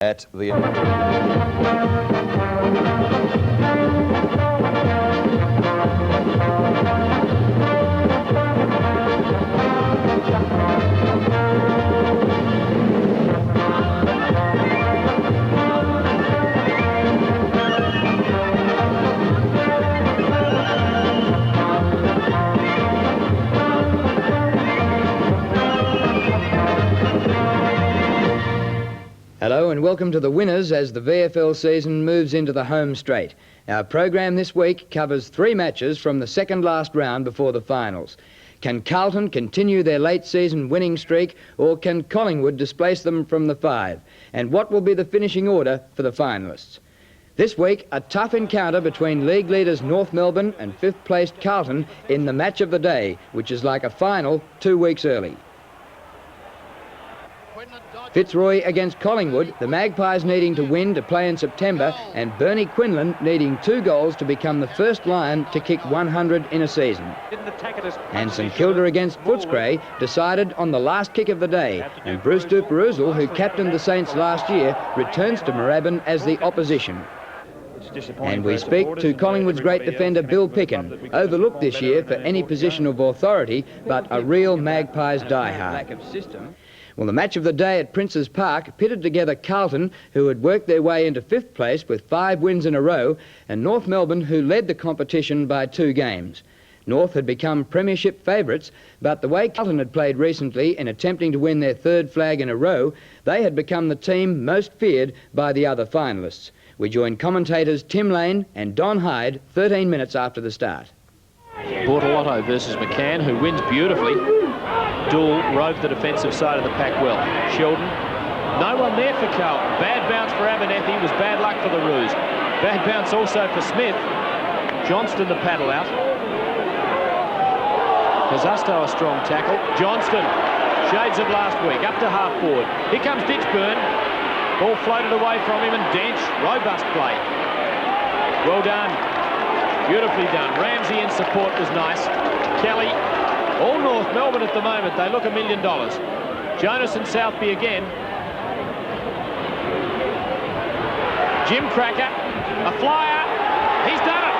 at the Hello and welcome to the winners as the VFL season moves into the home straight. Our program this week covers 3 matches from the second last round before the finals. Can Carlton continue their late season winning streak, or can Collingwood displace them from the 5? And what will be the finishing order for the finalists? This week, a tough encounter between league leaders North Melbourne and 5th placed Carlton in the match of the day, which is like a final 2 weeks early. Fitzroy against Collingwood, the Magpies needing to win to play in September, and Bernie Quinlan needing 2 goals to become the first Lion to kick 100 in a season. And St.Kilda against Footscray decided on the last kick of the day, and Bruce Duperuzal, who captained the Saints last year, returns to Moorabbin as the opposition. And we speak to Collingwood's great defender Bill Picken, overlooked this year for any position of authority, but a real Magpies diehard. Well, the match of the day at Princes Park pitted together Carlton, who had worked their way into 5th place with 5 wins in a row, and North Melbourne, who led the competition by 2 games. North had become premiership favourites, but the way Carlton had played recently in attempting to win their 3rd flag in a row, they had become the team most feared by the other finalists. We join commentators Tim Lane and Don Hyde 13 minutes after the start. Bortolotto versus McCann, who wins beautifully. Doull roved the defensive side of the pack well. Sheldon, no one there for Carlton. Bad bounce for Abernethy, was bad luck for the Roos. Bad bounce also for Smith. Johnston the paddle out. Kazusto a strong tackle. Johnston, shades of last week, up to half forward. Here comes Ditchburn. Ball floated away from him, and Dench, robust play. Well done. Beautifully done. Ramsey in support was nice. Kelly, all North Melbourne at the moment. They look $1 million. Jonas and Southby again. Jim Cracker, a flyer. He's done it.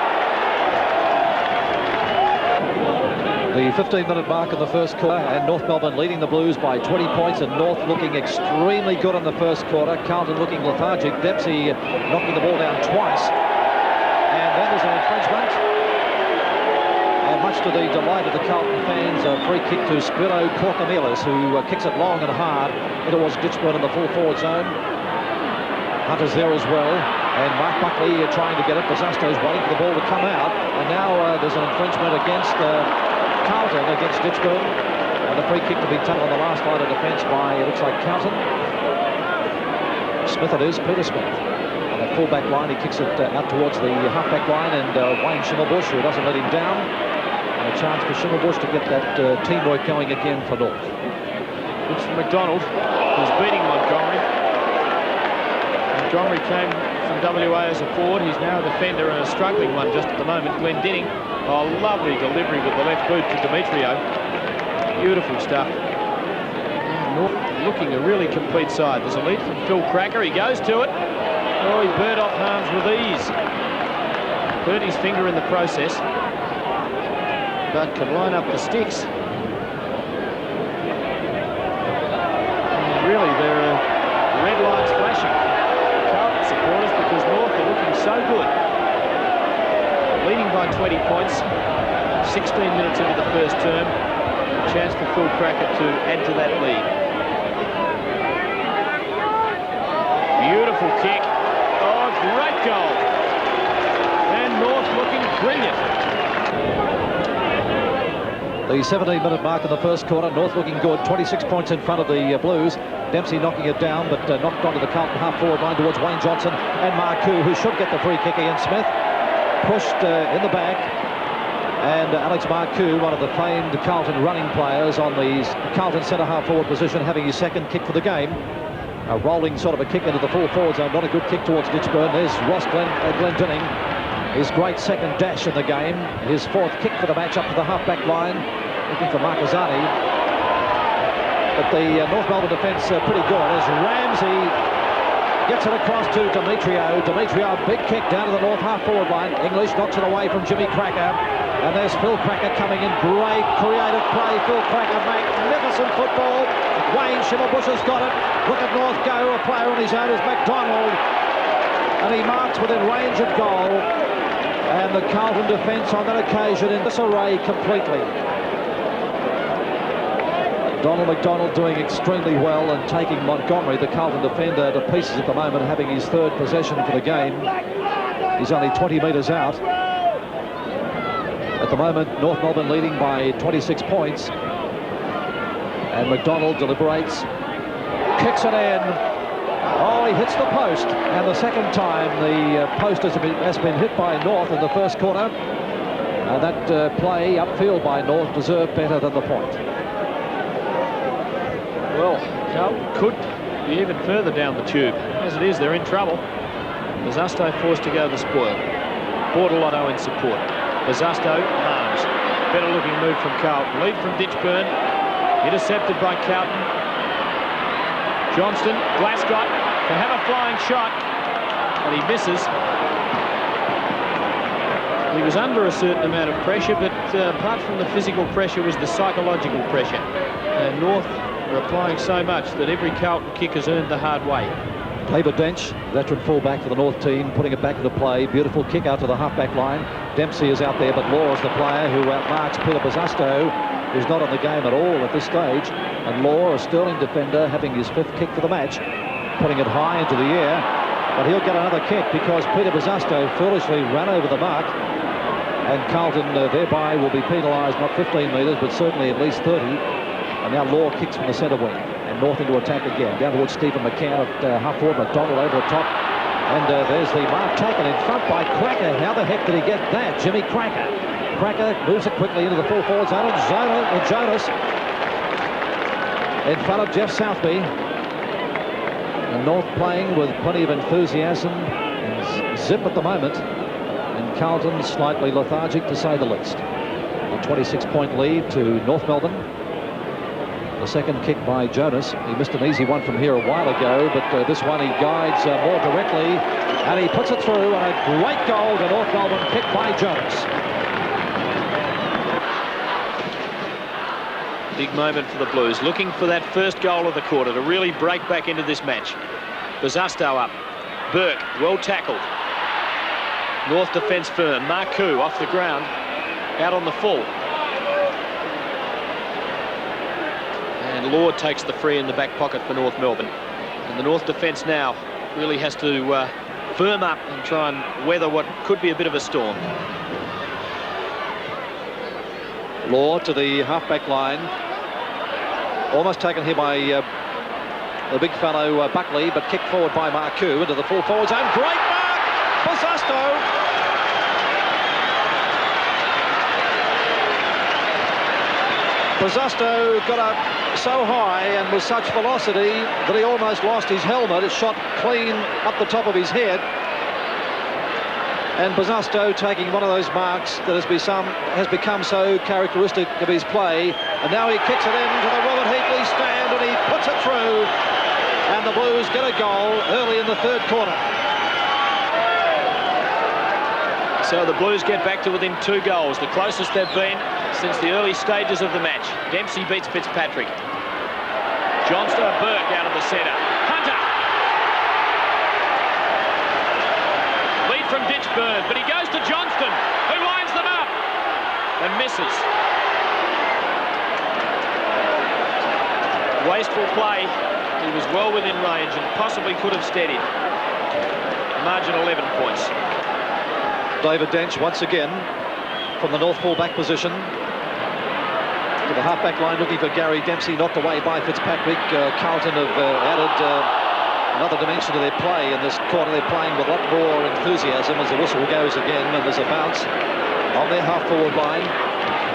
The 15-minute mark of the first quarter, and North Melbourne leading the Blues by 20 points, and North looking extremely good in the first quarter. Carlton looking lethargic. Dempsey knocking the ball down twice. And then there's an infringement. And much to the delight of the Carlton fans, a free kick to Spiro Korkamilis, who kicks it long and hard towards Ditchburn in the full forward zone. Hunter's there as well. And Mark Buckley trying to get it. Bazasto's waiting for the ball to come out. And now there's an infringement against Carlton, against Ditchburn. And the free kick to be taken on the last line of defence by, it looks like, Carlton. Smith it is, Peter Smith. On the full-back line, he kicks it out towards the half-back line, and Wayne Schimmelbusch, who doesn't let him down. And a chance for Schimmelbusch to get that teamwork going again for North. It's McDonald, who's beating Montgomery. Montgomery came from WA as a forward. He's now a defender, and a struggling one just at the moment. Glendinning, a lovely delivery with the left boot to Demetrio. Beautiful stuff. North looking a really complete side. There's a lead from Phil Cracker. He goes to it. Oh, he burnt off Harms with ease. Burnt his finger in the process, but can line up the sticks. And really, there are red lights flashing. Carlton supporters, because North are looking so good. Leading by 20 points, 16 minutes into the first term. A chance for Phil Cracker to add to that lead. Beautiful kick. Oh, great goal. And North looking brilliant. The 17-minute mark of the first quarter, North looking good, 26 points in front of the Blues. Dempsey knocking it down, but knocked onto the Carlton half-forward line towards Wayne Johnson and Marcoux, who should get the free kick against Smith. Pushed in the back, and Alex Marcoux, one of the famed Carlton running players on the Carlton centre half-forward position, having his 2nd kick for the game. A rolling sort of a kick into the full forward zone, not a good kick towards Ditchburn. There's Ross Glendinning, his great 2nd dash in the game, his 4th kick for the match up to the half-back line, looking for Marcazzani. But the North Melbourne defence pretty good as Ramsey Gets it across to Demetrio. Demetrio, big kick down to the north half-forward line. English knocks it away from Jimmy Cracker. And there's Phil Cracker coming in. Great creative play. Phil Cracker, magnificent football. Wayne Schimmelbusch has got it. Look at North go. A player on his own is McDonald. And he marks within range of goal. And the Carlton defence on that occasion in disarray completely. Donald McDonald doing extremely well and taking Montgomery, the Carlton defender, to pieces at the moment, having his third possession for the game. He's only 20 metres out. At the moment, North Melbourne leading by 26 points. And McDonald deliberates, kicks it in. Oh, he hits the post. And the second time the post has been hit by North in the first quarter. That play upfield by North deserved better than the point. Well, Carlton could be even further down the tube. As it is, they're in trouble. Bazasto forced to go the spoil. Bortolotto in support. Bazasto, Harms. Better looking move from Carlton. Lead from Ditchburn. Intercepted by Carlton. Johnston, Glascott can have a flying shot, and he misses. He was under a certain amount of pressure, but apart from the physical pressure was the psychological pressure. And North are applying so much that every Carlton kick has earned the hard way. David Dench, veteran fullback for the North team, putting it back into play. Beautiful kick out to the half-back line. Dempsey is out there, but Law is the player who outmarks Peter Bazasto, who's not in the game at all at this stage. And Law, a sterling defender, having his fifth kick for the match, putting it high into the air. But he'll get another kick because Peter Bazasto foolishly ran over the mark. And Carlton thereby will be penalised, not 15 metres, but certainly at least 30. And now Law kicks from the centre wing. And North into attack again. Down towards Stephen McCann at half-forward. McDonald over the top. And there's the mark taken in front by Cracker. How the heck did he get that? Jimmy Cracker. Cracker moves it quickly into the full forward zone. And Jonas in front of Jeff Southby. And North playing with plenty of enthusiasm and zip at the moment. And Carlton slightly lethargic, to say the least. A 26-point lead to North Melbourne. The second kick by Jonas. He missed an easy one from here a while ago, but this one he guides more directly, and he puts it through, and a great goal to North Melbourne, kicked by Jonas. Big moment for the Blues, looking for that first goal of the quarter to really break back into this match. Bazasto up. Burke, well tackled. North defence firm. Marcoux off the ground, out on the full. And Lord takes the free in the back pocket for North Melbourne. And the North defence now really has to firm up and try and weather what could be a bit of a storm. Law to the half-back line. Almost taken here by the big fellow Buckley, but kicked forward by Marcoux into the full forward zone. Great mark! Bazasto! Bazasto got up so high and with such velocity that he almost lost his helmet. It shot clean up the top of his head. And Bazasto taking one of those marks that has become so characteristic of his play. And now he kicks it into the Robert Heatley stand and he puts it through. And the Blues get a goal early in the third quarter. So the Blues get back to within 2 goals, the closest they've been since the early stages of the match. Dempsey beats Fitzpatrick. Johnston, Burke out of the centre. Hunter! Lead from Ditchburn, but he goes to Johnston, who lines them up and misses. Wasteful play. He was well within range and possibly could have steadied. Margin 11 points. David Dench once again from the North full-back position to the half-back line, looking for Gary Dempsey, knocked away by Fitzpatrick. Carlton have added another dimension to their play in this quarter. They're playing with a lot more enthusiasm as the whistle goes again, and there's a bounce on their half-forward line,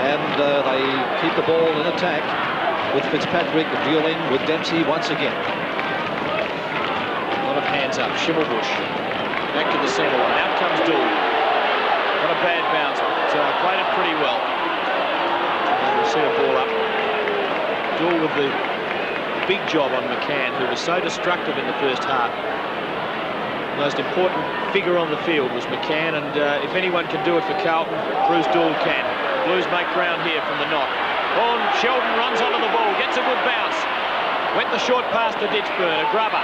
and they keep the ball in attack with Fitzpatrick dueling with Dempsey once again. A lot of hands up. Schimmelbusch back to the centre line. Out comes Dool. Not a bad bounce, but played it pretty well. And we'll see a ball up. Dool with the big job on McCann, who was so destructive in the first half. The most important figure on the field was McCann, and if anyone can do it for Carlton, Bruce Doull can. Blues make ground here from the knot. Oh, Sheldon runs onto the ball, gets a good bounce. Went the short pass to Ditchburn, a grubber.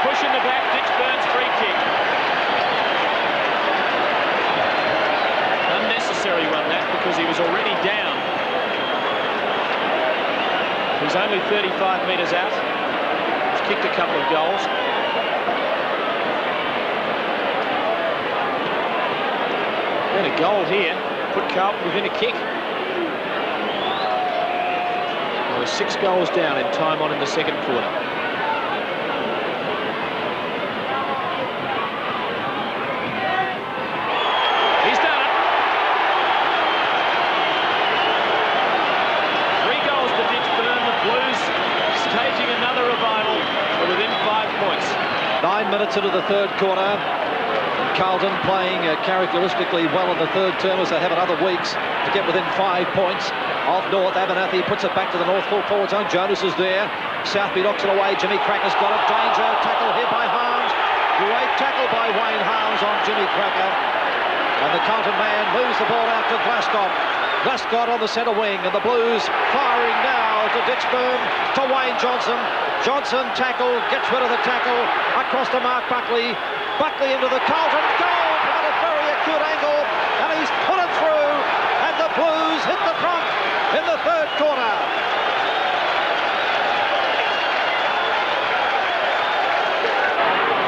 Push in the back, Ditchburn's free kick. Unnecessary one, that, because he was already down. He's only 35 metres out. He's kicked a couple of goals. And a goal here put Carlton within a kick. They were 6 goals down in time on in the second quarter. He's done it. 3 goals to Ditchburn. The Blues staging another revival. They're within 5 points. 9 minutes into the third quarter. Carlton playing characteristically well in the third term, as they have in other weeks, to get within 5 points of North. Abernathy puts it back to the North full forward zone. Jonas is there. Southby knocks it away. Jimmy Cracker's got it. Danger. Tackle here by Harms. Great tackle by Wayne Harms on Jimmy Cracker. And the Carlton man moves the ball out to Glasgow. Glasgow on the centre wing, and the Blues firing now to Ditchburn, to Wayne Johnson. Johnson tackle, gets rid of the tackle, across to Mark Buckley. Buckley into the Carlton goal at a very acute angle, and he's put it through, and the Blues hit the front in the third quarter.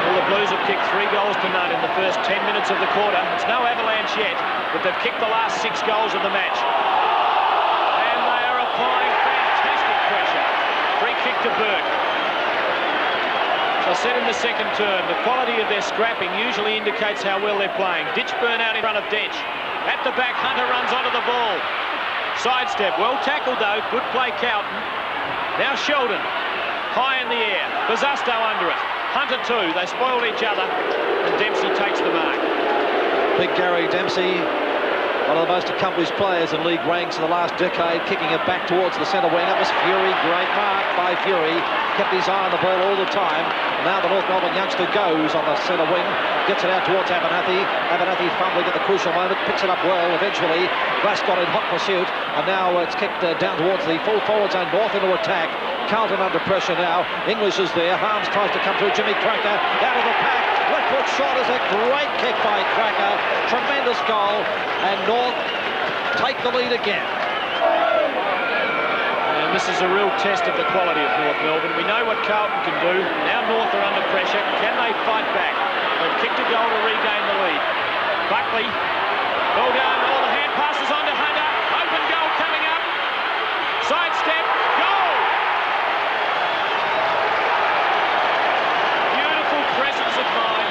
Well, the Blues have kicked 3 goals to none in the first 10 minutes of the quarter. It's no avalanche yet, but they've kicked the last 6 goals of the match. And they are applying fantastic pressure. Free kick to Burke. I said in the second term, the quality of their scrapping usually indicates how well they're playing. Ditchburn out in front of Dench. At the back, Hunter runs onto the ball. Sidestep, well tackled though, good play Carlton. Now Sheldon, high in the air. Bazusto under it. Hunter too, they spoiled each other, and Dempsey takes the mark. Big Gary Dempsey, one of the most accomplished players in league ranks in the last decade, kicking it back towards the centre wing. That was Fury, great mark by Fury. Kept his eye on the ball all the time. And now the North Melbourne youngster goes on the centre wing, gets it out towards Abernathy. Abernathy fumbling at the crucial moment, picks it up well eventually. Glasgow in hot pursuit, and now it's kicked down towards the full forward zone, North into attack. Carlton under pressure now. English is there. Harms tries to come through. Jimmy Cracker out of the pack. Left foot shot is a great kick by Cracker. Tremendous goal, and North take the lead again. And this is a real test of the quality of North Melbourne. We know what Carlton can do. Now North are under pressure. Can they fight back? They've kicked a goal to regain the lead. Buckley, well done. All the hand passes on to Hunter. Open goal coming up. Sidestep, goal! Beautiful presence of mind.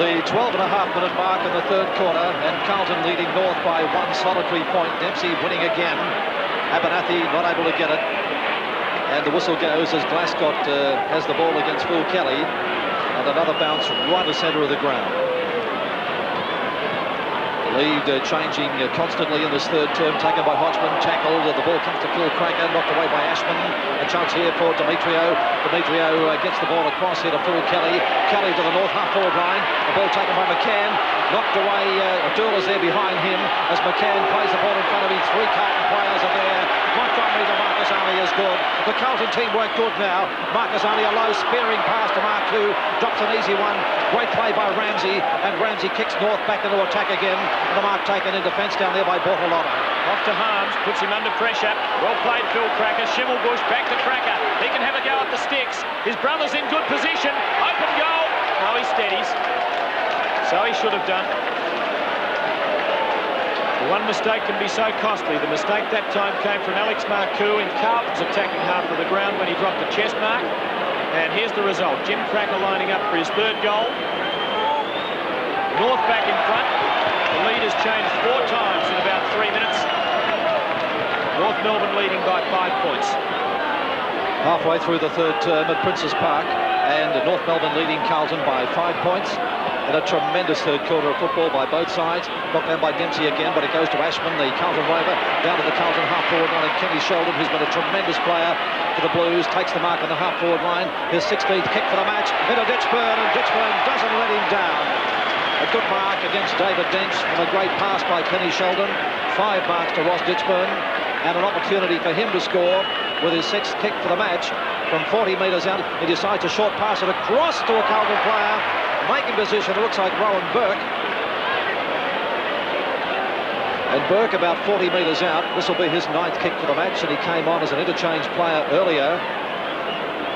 The 12.5-minute mark in the third quarter, and Carlton leading North by 1 solitary point. Dempsey winning again. Abernathy not able to get it. And the whistle goes as Glasgow has the ball against Phil Kelly. And another bounce right to centre of the ground. Lead changing constantly in this third term, taken by Hodgman, tackled, the ball comes to Phil Cracker, knocked away by Ashman. A chance here for Demetrio. Demetrio gets the ball across here to Phil Kelly. Kelly to the North half-forward line. The ball taken by McCann, knocked away. Abdul is there behind him as McCann plays the ball in front of him. 3 Carlton players are there. Montgomery to Marcus Arney is good. The Carlton team work good now. Marcus Arney a low spearing pass to Mark Hu, drops an easy one. Great play by Ramsey, and Ramsey kicks North back into attack again. And the mark taken in defence down there by Bortolotti. Off to Harms, puts him under pressure. Well played, Phil Cracker. Schimmelbusch back to Cracker. He can have a go at the sticks. His brother's in good position. Open goal. No, he steadies. So he should have done. The one mistake can be so costly. The mistake that time came from Alex Marcoux in Carlton's attacking half of the ground when he dropped the chest mark. And here's the result. Jim Cracker lining up for his third goal. North back in front. The lead has changed 4 times in about 3 minutes. North Melbourne leading by 5 points. Halfway through the third term at Princes Park, and North Melbourne leading Carlton by 5 points. in a tremendous third quarter of football by both sides. Knocked down by Dempsey again, but it goes to Ashman, the Carlton rover, down to the Carlton half-forward line, and Kenny Sheldon, who's been a tremendous player for the Blues, takes the mark on the half-forward line. His 16th kick for the match into Ditchburn, and Ditchburn doesn't let him down. A good mark against David Dench and a great pass by Kenny Sheldon. 5 marks to Ross Ditchburn, and an opportunity for him to score with his 6th kick for the match from 40 metres out. He decides to short pass it across to a Carlton player. Making position, it looks like Rowan Burke. And Burke about 40 metres out. This will be his 9th kick for the match, and he came on as an interchange player earlier.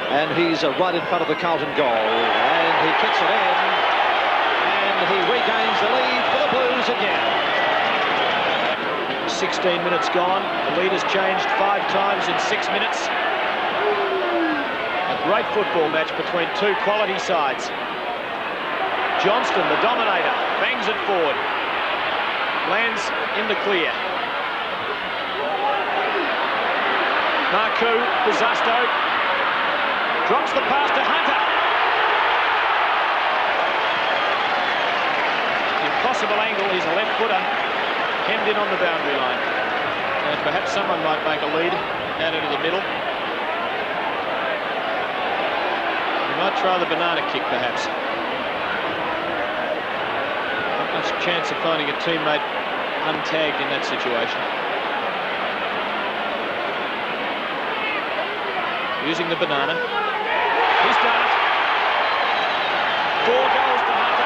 And he's right in front of the Carlton goal. And he kicks it in. And he regains the lead for the Blues again. 16 minutes gone. The lead has changed 5 times in 6 minutes. A great football match between two quality sides. Johnston, the dominator, bangs it forward. Lands in the clear. Marcu, Buzasto, drops the pass to Hunter. Impossible angle, he's a left footer, hemmed in on the boundary line. And perhaps someone might make a lead out into the middle. He might try the banana kick, perhaps. Not much chance of finding a teammate untagged in that situation. Using the banana. He's done it. 4 goals to Hunter.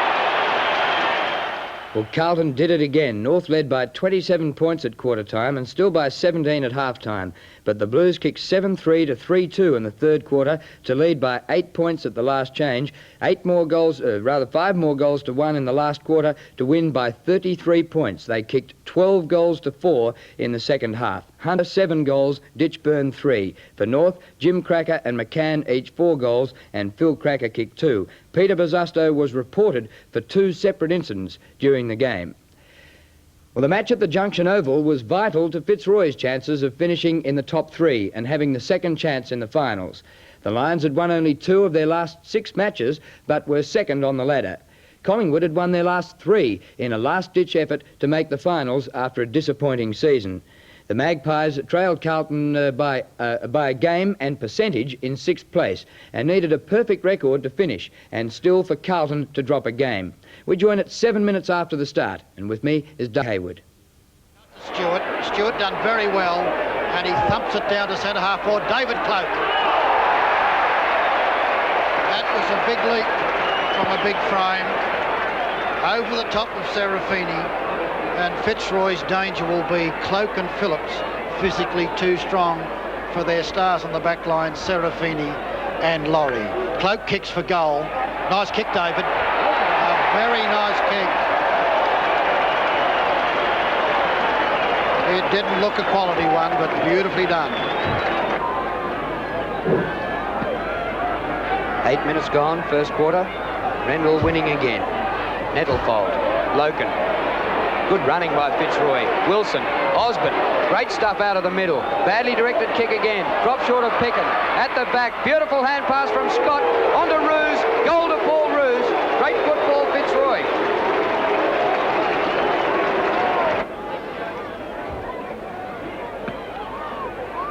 Well, Carlton did it again. North led by 27 points at quarter time and still by 17 at half time. But the Blues kicked 7-3 to 3-2 in the third quarter to lead by 8 points at the last change. 5 more goals to 1 in the last quarter to win by 33 points. They kicked 12 goals to 4 in the second half. Hunter 7 goals, Ditchburn 3. For North, Jim Cracker and McCann each 4 goals, and Phil Cracker kicked 2. Peter Buzasto was reported for 2 separate incidents during the game. Well, the match at the Junction Oval was vital to Fitzroy's chances of finishing in the top 3 and having the second chance in the finals. The Lions had won only 2 of their last 6 matches, but were second on the ladder. Collingwood had won their last 3 in a last-ditch effort to make the finals after a disappointing season. The Magpies trailed Carlton by a game and percentage in 6th place and needed a perfect record to finish, and still for Carlton to drop a game. We join at 7 minutes after the start, and with me is Doug Hayward. Stewart done very well, and he thumps it down to centre half forward. David Cloak. That was a big leap from a big frame over the top of Serafini. And Fitzroy's danger will be Cloak and Phillips, physically too strong for their stars on the back line, Serafini and Laurie. Cloak kicks for goal. Nice kick, David. A very nice kick. It didn't look a quality one, but beautifully done. 8 minutes gone, first quarter. Rendell winning again. Nettlefold, Loken. Good running by Fitzroy. Wilson, Osborne, great stuff out of the middle. Badly directed kick again. Drop short of Picken. At the back, beautiful hand pass from Scott. On to Roos. Goal to Paul Roos. Great football, Fitzroy.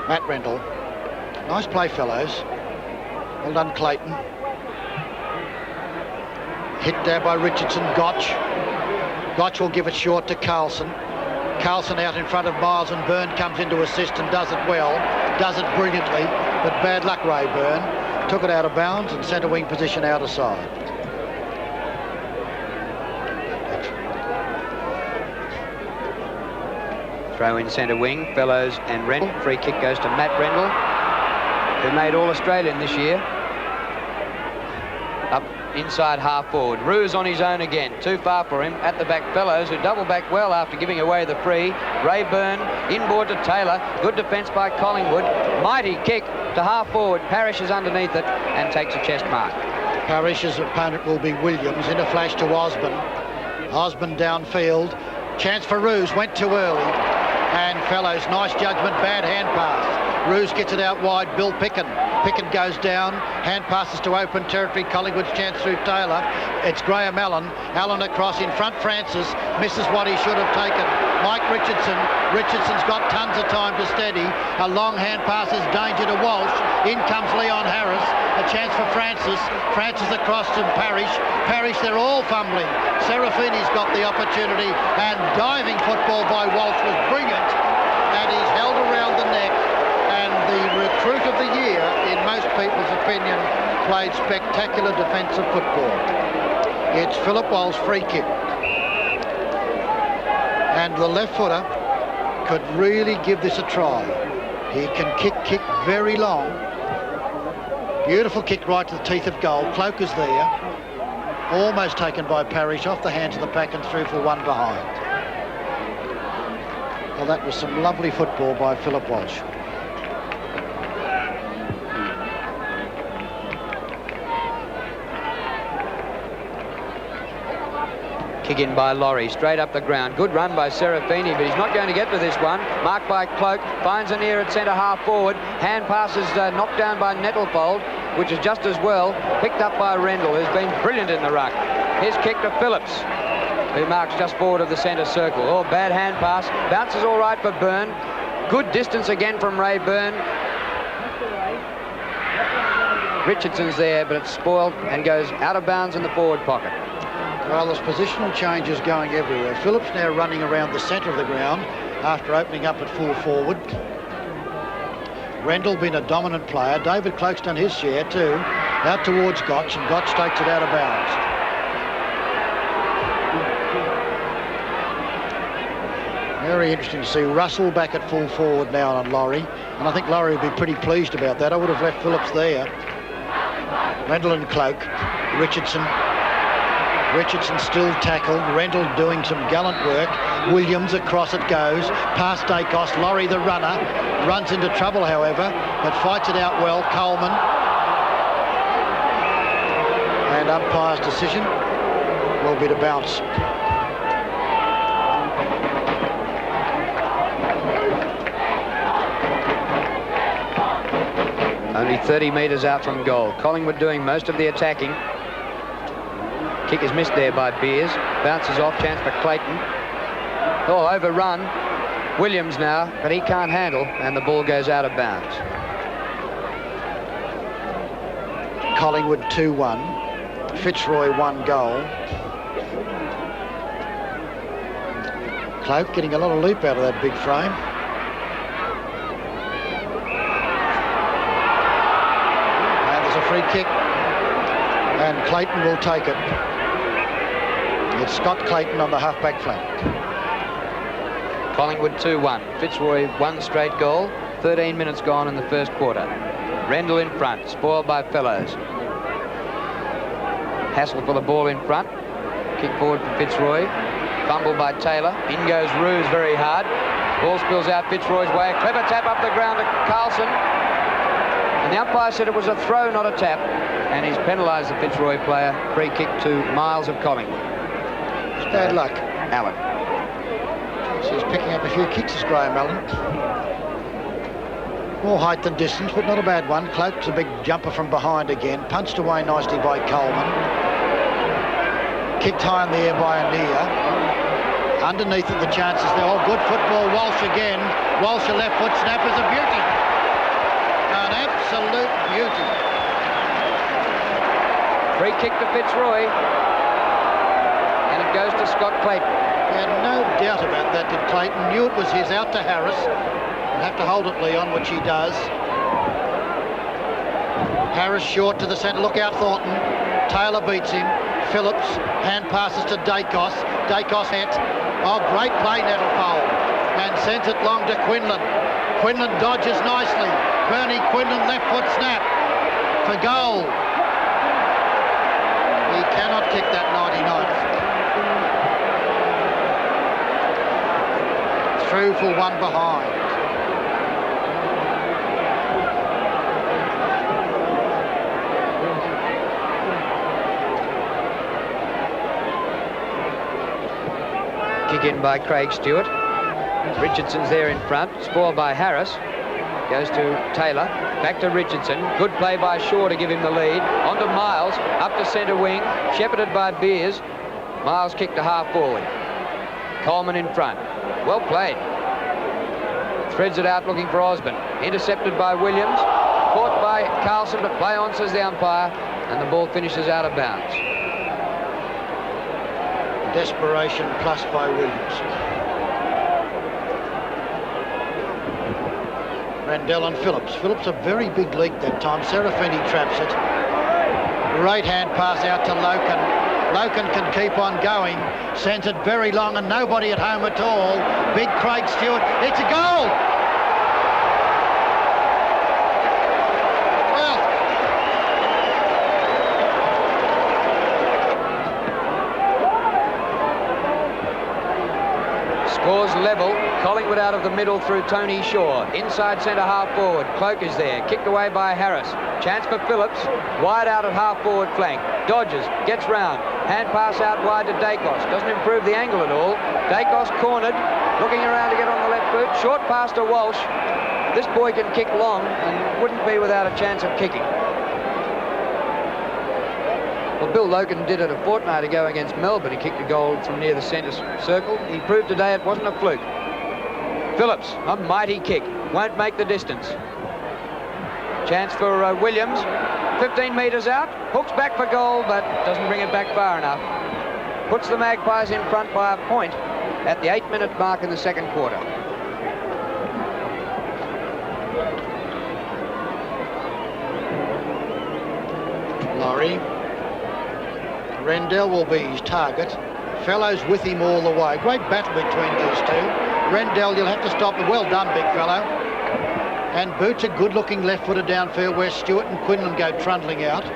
Matt Rendell. Nice play, fellows. Well done, Clayton. Hit there by Richardson. Gotch. Gotch will give it short to Carlson. Carlson out in front of Miles, and Byrne comes in to assist and does it well. Does it brilliantly, but bad luck, Ray Byrne. Took it out of bounds and centre wing position out of side. Throw in centre wing, Fellows and Rendell. Free kick goes to Matt Rendell, who made All-Australian this year. Up inside half forward. Roos on his own again. Too far for him. At the back, Fellows, who double back well after giving away the free. Rayburn inboard to Taylor. Good defence by Collingwood. Mighty kick to half forward. Parrish is underneath it and takes a chest mark. Parrish's opponent will be Williams. In a flash to Osborne. Osborne downfield. Chance for Roos. Went too early. And Fellows, nice judgment. Bad hand pass. Roos gets it out wide. Bill Picken. Picken goes down. Hand passes to open territory. Collingwood's chance through Taylor. It's Graham Allen. Allen across in front. Francis misses what he should have taken. Mike Richardson. Richardson's got tons of time to steady. A long hand pass is danger to Walsh. In comes Leon Harris. A chance for Francis. Francis across to Parrish. Parrish, they're all fumbling. Serafini's got the opportunity, and diving football by Walsh was brilliant, and he's held around the neck, and the recruit of the year, in most people's opinion, played spectacular defensive football. It's Philip Walsh' free kick. And the left footer could really give this a try. He can kick very long. Beautiful kick right to the teeth of goal. Cloak is there. Almost taken by Parrish, off the hands of the pack and through for one behind. Well, that was some lovely football by Philip Walsh. Kick in by Laurie, straight up the ground. Good run by Serafini, but he's not going to get to this one. Marked by Cloak, finds an ear at centre half forward. Hand passes knocked down by Nettlefold, which is just as well. Picked up by Rendell, who's been brilliant in the ruck. His kick to Phillips, who marks just forward of the centre circle. Oh, bad hand pass. Bounces all right for Byrne. Good distance again from Ray Byrne. Richardson's there, but it's spoiled and goes out of bounds in the forward pocket. Well, there's positional changes going everywhere. Phillips now running around the centre of the ground after opening up at full forward. Rendell been a dominant player. David Cloak's done his share too. Out towards Gotch, and Gotch takes it out of bounds. Very interesting to see Russell back at full forward now on Laurie. And I think Laurie would be pretty pleased about that. I would have left Phillips there. Rendell and Cloak. Richardson still tackled. Rendell doing some gallant work. Williams across it goes. Past Dacos. Laurie the runner. Runs into trouble, however, but fights it out well. Coleman. And umpire's decision will be to bounce. Only 30 metres out from goal. Collingwood doing most of the attacking. Kick is missed there by Beers. Bounces off, chance for Clayton. Oh, overrun. Williams now, but he can't handle, and the ball goes out of bounds. Collingwood 2-1. Fitzroy 1 goal. Cloak getting a lot of loop out of that big frame. And there's a free kick, and Clayton will take it. It's Scott Clayton on the half-back flank. Collingwood 2-1. Fitzroy 1 straight goal. 13 minutes gone in the first quarter. Rendell in front, spoiled by Fellows. Hassel for the ball in front. Kick forward for Fitzroy. Fumble by Taylor. In goes Roos very hard. Ball spills out Fitzroy's way. A clever tap up the ground to Carlton. And the umpire said it was a throw, not a tap. And he's penalised the Fitzroy player. Free kick to Miles of Collingwood. It's bad luck. Allen. He's picking up a few kicks, as Graham Allen. More height than distance, but not a bad one. Cloak's a big jumper from behind again. Punched away nicely by Coleman. Kicked high in the air by Anea. Underneath it, the chances there. Oh, good football. Walsh again. Walsh, a left foot snap is a beauty. An absolute beauty. Free kick to Fitzroy. And it goes to Scott Clayton. He had no doubt about that, did Clayton. Knew it was his. Out to Harris. He'll have to hold it, Leon, which he does. Harris short to the centre. Look out, Thornton. Taylor beats him. Phillips. Hand passes to Dacos. Dacos hit. Oh, great play, Nettlefold. And sends it long to Quinlan. Quinlan dodges nicely. Bernie Quinlan, left foot snap for goal. He cannot kick that 99th. Through for one behind. Kick in by Craig Stewart. Richardson's there in front, spoiled by Harris. Goes to Taylor. Back to Richardson. Good play by Shaw to give him the lead. On to Miles. Up to centre wing. Shepherded by Beers. Miles kicked to half forward. Coleman in front. Well played. Threads it out looking for Osborne. Intercepted by Williams. Caught by Carlton, but play on, says the umpire. And the ball finishes out of bounds. Desperation plus by Williams. Rendell and Phillips. Phillips a very big leak that time. Serafini traps it. Great hand pass out to Loken. Loken can keep on going. Sends it very long and nobody at home at all. Big Craig Stewart. It's a goal! Scores level. Collingwood out of the middle through Tony Shaw. Inside centre half forward. Cloak is there. Kicked away by Harris. Chance for Phillips. Wide out at half forward flank. Dodges. Gets round. Hand pass out wide to Dacos. Doesn't improve the angle at all. Dacos cornered. Looking around to get on the left boot. Short pass to Walsh. This boy can kick long and wouldn't be without a chance of kicking. Well, Bill Logan did it a fortnight ago against Melbourne. He kicked a goal from near the centre circle. He proved today it wasn't a fluke. Phillips, a mighty kick. Won't make the distance. Chance for Williams. 15 metres out. Hooks back for goal, but doesn't bring it back far enough. Puts the Magpies in front by a point at the 8-minute mark in the second quarter. Laurie. Rendell will be his target. Fellows with him all the way. Great battle between these two. Rendell, you'll have to stop him. Well done, big fellow. And Boots a good-looking left-footer downfield where Stewart and Quinlan go trundling out.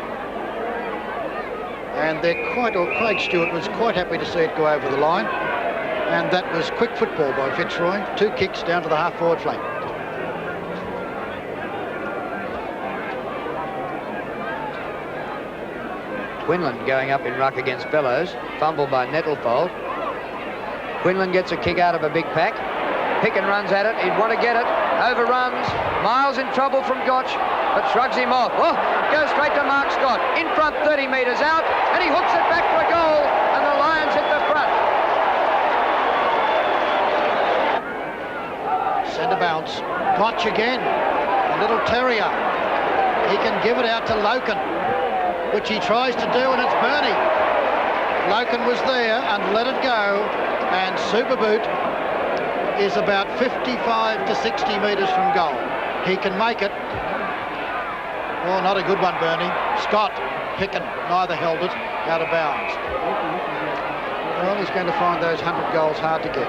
And Craig Stewart was quite happy to see it go over the line. And that was quick football by Fitzroy. 2 kicks down to the half-forward flank. Quinlan going up in ruck against Fellows. Fumble by Nettlefold. Quinlan gets a kick out of a big pack. Picken runs at it. He'd want to get it. Overruns. Miles in trouble from Gotch, but shrugs him off. Oh, goes straight to Mark Scott. In front, 30 metres out, and he hooks it back for a goal, and the Lions hit the front. Centre bounce. Gotch again. A little terrier. He can give it out to Loken, which he tries to do, and it's Bernie. Loken was there and let it go, and Superboot is about 55 to 60 metres from goal. He can make it. Oh, not a good one, Bernie. Scott, Picken, neither held it, out of bounds. Well, he's going to find those 100 goals hard to get.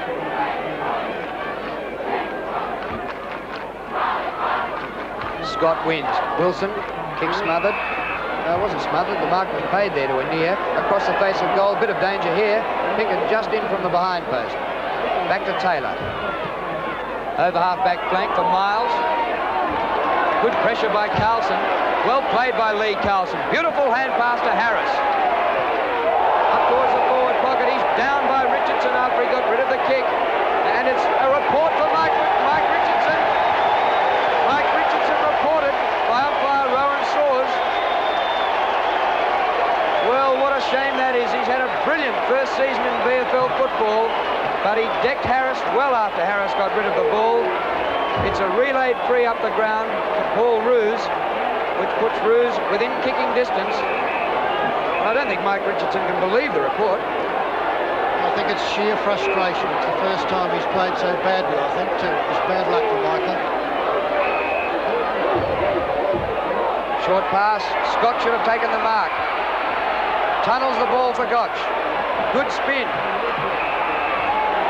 Scott wins. Wilson, kick smothered. No, it wasn't smothered. The mark was paid there to Anea. Across the face of goal. Bit of danger here. Pickett just in from the behind post. Back to Taylor. Over half-back flank for Miles. Good pressure by Carlton. Well played by Lee Carlton. Beautiful hand pass to Harris. Up towards the forward pocket. He's down by Richardson after he got rid of the kick. And it's a report for Mike Richardson. Mike Richardson reported by umpire Rowan Saws. Well, what a shame that is. He's had a brilliant first season in VFL football, but he decked Harris well after Harris got rid of the ball. It's a relayed free up the ground to Paul Roos, which puts Roos within kicking distance. I don't think Mike Richardson can believe the report. I think it's sheer frustration. It's the first time he's played so badly, I think, too. It was bad luck for Michael. Short pass. Scott should have taken the mark. Tunnels the ball for Gotch. Good spin.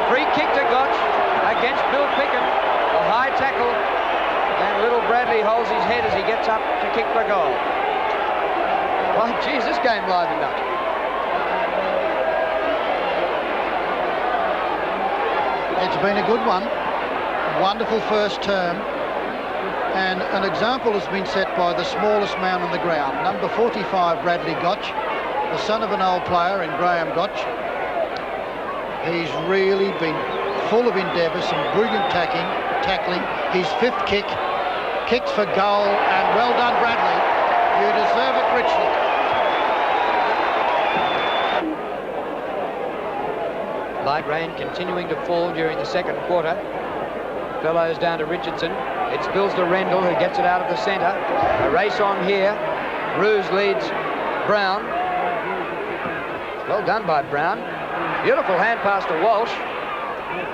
Free kick to Gotch against Bill Picken. A high tackle. And little Bradley holds his head as he gets up to kick for goal. Oh, geez, this game livened up. It's been a good one. Wonderful first term. And an example has been set by the smallest man on the ground. Number 45, Bradley Gotch, the son of an old player in Graham Gotch. He's really been full of endeavour, some brilliant tackling. His 5th kick kicks for goal, and well done, Bradley. You deserve it richly. Light rain continuing to fall during the second quarter. Fellows down to Richardson. It spills to Rendell, who gets it out of the centre. A race on here. Roos leads Brown. Well done by Brown. Beautiful hand pass to Walsh.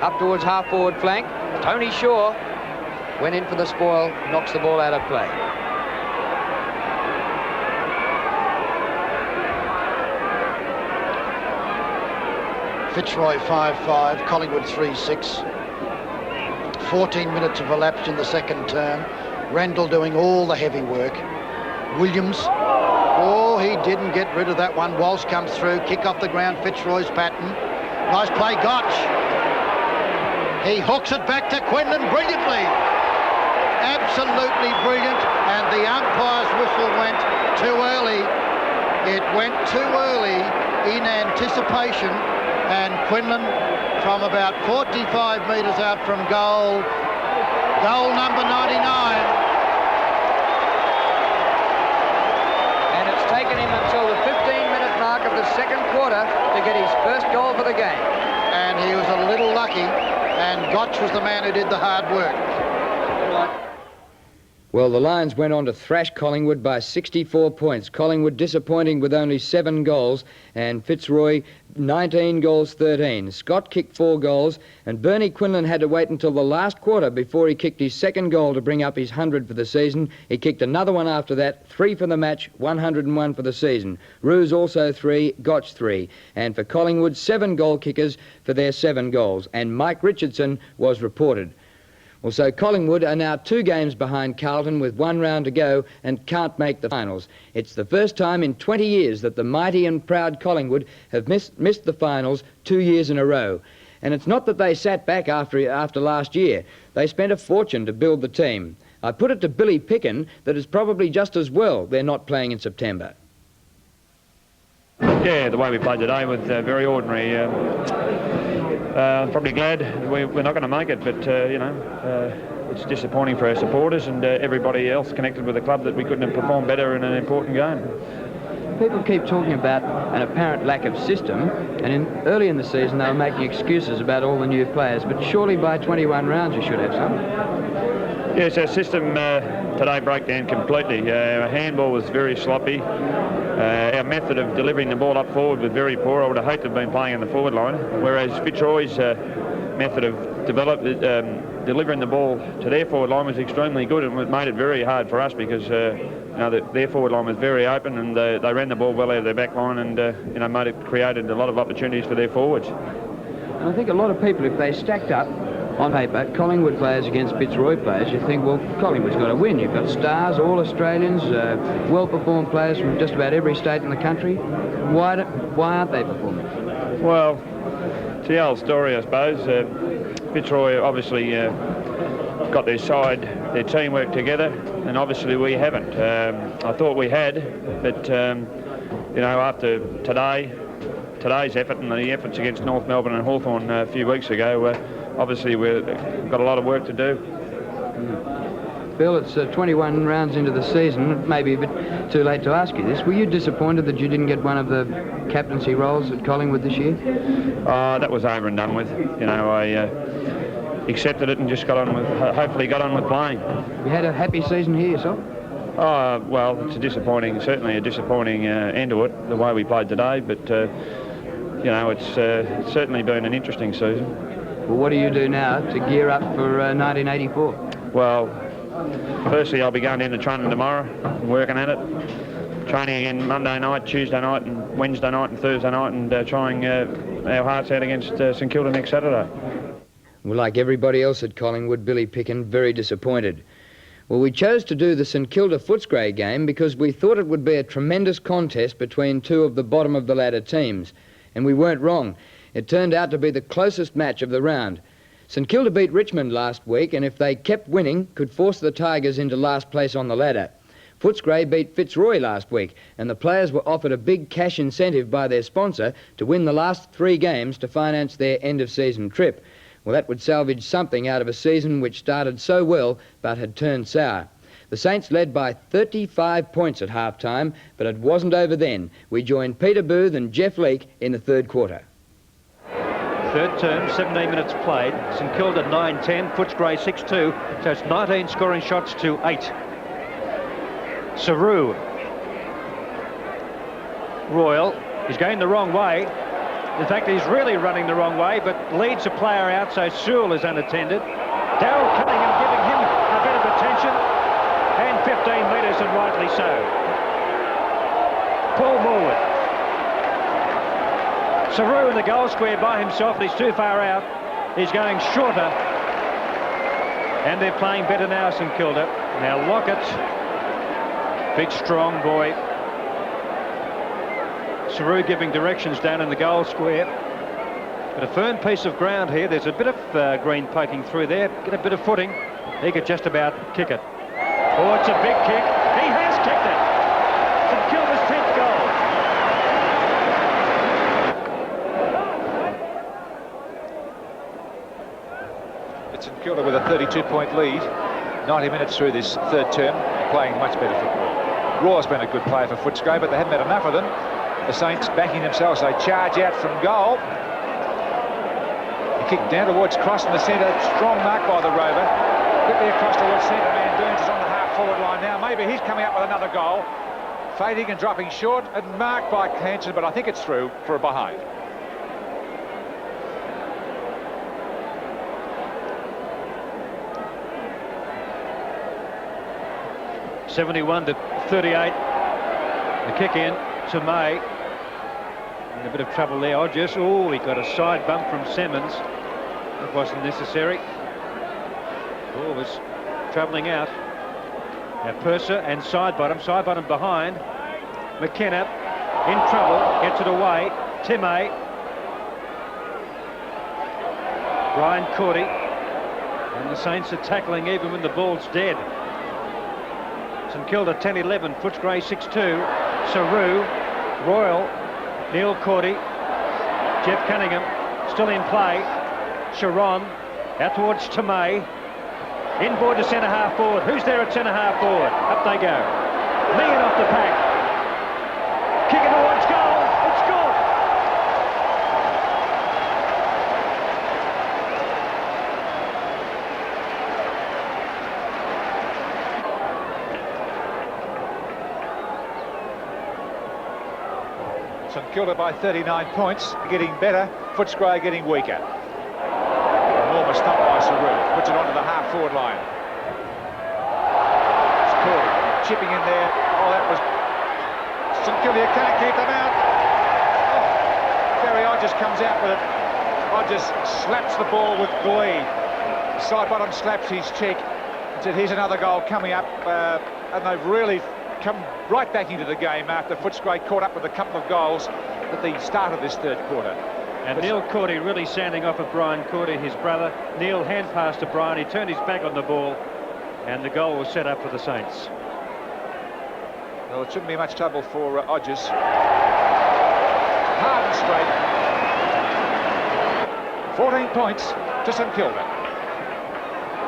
Up towards half-forward flank. Tony Shaw went in for the spoil, knocks the ball out of play. Fitzroy 5-5, Collingwood 3-6. 14 minutes have elapsed in the second term. Rendell doing all the heavy work. Williams, oh, he didn't get rid of that one. Walsh comes through, kick off the ground, Fitzroy's pattern. Nice play, Gotch. He hooks it back to Quinlan brilliantly. Absolutely brilliant, and the umpire's whistle went too early. It went too early in anticipation, and Quinlan from about 45 metres out from goal, goal number 99. And it's taken him until the 15-minute mark of the second quarter to get his first goal for the game. And he was a little lucky, and Gotch was the man who did the hard work. Well, the Lions went on to thrash Collingwood by 64 points. Collingwood disappointing with only 7 goals, and Fitzroy 19 goals, 13. Scott kicked 4 goals, and Bernie Quinlan had to wait until the last quarter before he kicked his second goal to bring up his 100 for the season. He kicked another one after that, 3 for the match, 101 for the season. Roos also 3, Gotch 3. And for Collingwood, 7 goal kickers for their 7 goals, and Mike Richardson was reported. Well, so Collingwood are now 2 games behind Carlton with 1 round to go and can't make the finals. It's the first time in 20 years that the mighty and proud Collingwood have missed the finals 2 years in a row. And it's not that they sat back after last year. They spent a fortune to build the team. I put it to Billy Picken that it's probably just as well they're not playing in September. Yeah, the way we played today was very ordinary. I'm probably glad we're not going to make it, but it's disappointing for our supporters and everybody else connected with the club that we couldn't have performed better in an important game. People keep talking about an apparent lack of system, and early in the season they were making excuses about all the new players, but surely by 21 rounds you should have some. Yes, our system today broke down completely. Our handball was very sloppy. Our method of delivering the ball up forward was very poor. I would have hoped to have been playing in the forward line, whereas Fitzroy's method of delivering the ball to their forward line was extremely good, and it made it very hard for us because their forward line was very open, and they ran the ball well out of their back line, and created a lot of opportunities for their forwards. And I think a lot of people, if they stacked up on paper, Collingwood players against Fitzroy players, you think, well, Collingwood's got to win. You've got stars, all Australians, well-performed players from just about every state in the country. Why aren't they performing? Well, it's the old story, I suppose. Fitzroy obviously got their side, their teamwork together, and obviously we haven't. I thought we had, but after today's effort and the efforts against North Melbourne and Hawthorn a few weeks ago, obviously we've got a lot of work to do. Bill, it's 21 rounds into the season. It may be a bit too late to ask you this. Were you disappointed that you didn't get one of the captaincy roles at Collingwood this year? That was over and done with. I accepted it and just hopefully got on with playing. You had a happy season here yourself? Well, it's certainly a disappointing end to it, the way we played today, but it's certainly been an interesting season. Well, what do you do now to gear up for 1984? Well, firstly, I'll be going down to training tomorrow and working at it. Training again Monday night, Tuesday night, and Wednesday night and Thursday night, and trying our hearts out against St Kilda next Saturday. Well, like everybody else at Collingwood, Billy Picken very disappointed. Well, we chose to do the St Kilda Footscray game because we thought it would be a tremendous contest between 2 of the bottom-of-the-ladder teams. And we weren't wrong. It turned out to be the closest match of the round. St Kilda beat Richmond last week, and if they kept winning, could force the Tigers into last place on the ladder. Footscray beat Fitzroy last week, and the players were offered a big cash incentive by their sponsor to win the last 3 games to finance their end-of-season trip. Well, that would salvage something out of a season which started so well but had turned sour. The Saints led by 35 points at half-time, but it wasn't over then. We joined Peter Booth and Jeff Leake in the third quarter. Third term, 17 minutes played. St Kilda 9-10, Footscray 6-2, so it's 19 scoring shots to 8. Saru. Royal is going the wrong way. In fact, he's really running the wrong way, but leads a player out, so Sewell is unattended. Darryl Cunningham giving him a bit of attention, and 15 metres, and rightly so. Paul Morwood. Saru in the goal square by himself, and he's too far out. He's going shorter, and they're playing better now, St Kilda. Now Lockett, big strong boy. Saru giving directions down in the goal square. But a firm piece of ground here. There's a bit of green poking through there. Get a bit of footing. He could just about kick it. Oh, it's a big kick. He has kicked it. St Kilda's 10th goal. It's St Kilda with a 32-point lead. 90 minutes through this third term, playing much better football. Raw's been a good player for Footscray, but they haven't had enough of them. The Saints backing themselves. They charge out from goal. The kick down towards cross in the centre. Strong mark by the Rover. Quickly across towards centre. Man Burns is on the half-forward line now. Maybe he's coming up with another goal. Fading and dropping short and marked by Hanson, but I think it's through for a behind. (71-38). The kick in to May. In a bit of trouble there, Odgers. Oh, he got a side bump from Simmons. That wasn't necessary. Oh, was travelling out. Now Purser and Sidebottom behind. McKenna in trouble, gets it away. Timay. Brian Cordy. And the Saints are tackling even when the ball's dead. St Kilda 10-11, Footscray 6-2. Saru, Royal, Neil Cordy, Jeff Cunningham still in play. Sharon out towards Tomei. Inboard to centre half forward. Who's there at centre half forward? Up they go. Meehan off the pack. Kick it towards goal. It's good. St Kilda by 39 points, getting better. Footscray getting weaker. Enormous stump by Saru. Puts it onto the half-forward line. It's Corey chipping in there. Oh, that was... St Kilda can't keep them out. Oh, Barry Odgers comes out with it. Odgers slaps the ball with glee. Sidebottom slaps his cheek. And said, here's another goal coming up. And they've really come right back into the game after Footscray caught up with a couple of goals at the start of this third quarter. And Neil Cordy really standing off of Brian Cordy, his brother. Neil hand pass to Brian. He turned his back on the ball, and the goal was set up for the Saints. Well, it shouldn't be much trouble for Odgers. Hard and straight. 14 points to St Kilda.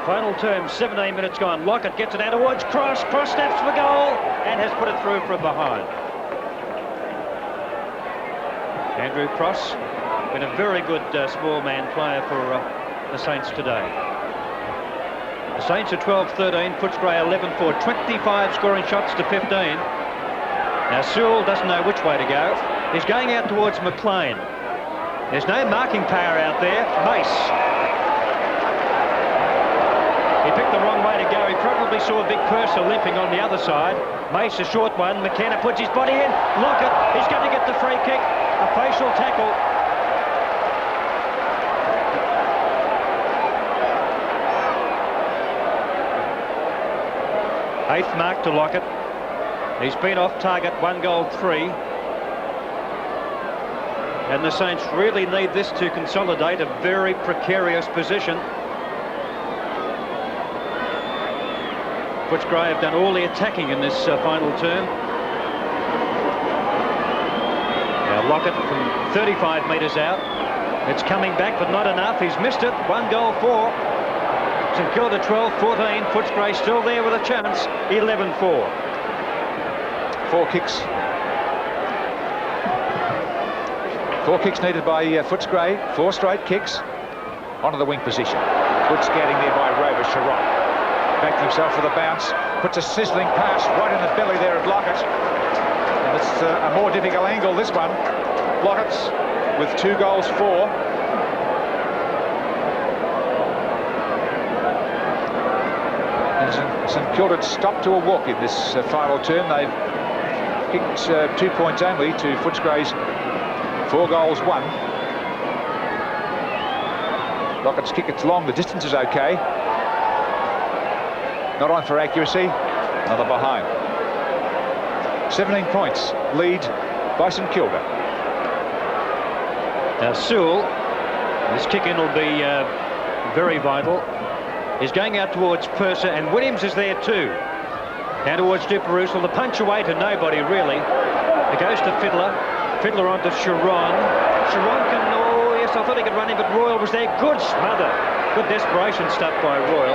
Final term, 17 minutes gone. Lockett gets it out towards Cross. Cross snaps for goal and has put it through from behind. Andrew Cross, been a very good small man player for the Saints today. The Saints are 12-13, Footscray 11-4, 25 scoring shots to 15. Now Sewell doesn't know which way to go. He's going out towards McLean. There's no marking power out there. Mace. He picked the wrong way to go. He probably saw a big Purser limping on the other side. Mace, a short one. McKenna puts his body in. Lockett, he's going to get the free kick. A facial tackle. Eighth mark to Lockett. He's been off target, 1-3. And the Saints really need this to consolidate a very precarious position. Footscray have done all the attacking in this final term. Now Lockett from 35 metres out. It's coming back, but not enough. He's missed it. 1-4 to St Kilda 12-14. Footscray still there with a chance. 11-4. 4 kicks. 4 kicks needed by Footscray. 4 straight kicks. Onto the wing position. Good scouting there by Rover Sharon. Backed himself with a bounce. Puts a sizzling pass right in the belly there of Lockett. And it's a more difficult angle, this one. Lockett's with 2 goals for. St Kilda stopped to a walk in this final term. They've kicked 2 points only to Footscray's 4 goals won. Lockett's kick, it's long, the distance is okay. Not on for accuracy, another behind. 17 points, lead by St Kilda. Now Sewell, this kick-in will be very vital. He's going out towards Purser, and Williams is there too. Down towards Duperousel, the punch away to nobody really. It goes to Fiddler. Fiddler onto Sharon. Sharon can, oh yes, I thought he could run in, but Royal was there. Good smother. Good desperation stuff by Royal.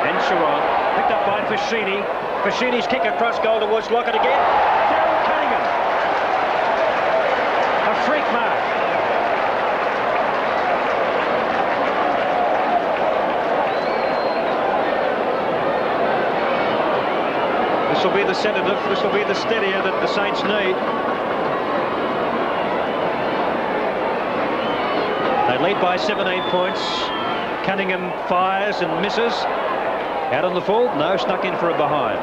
And Sharon, picked up by Fashini. Fashini's kick across goal towards Lockett again. Darren Cunningham. A freak mark. This will be the sedative, this will be the steadier that the Saints need. They lead by 17 points. Cunningham fires and misses. Out on the full, no, snuck in for a behind.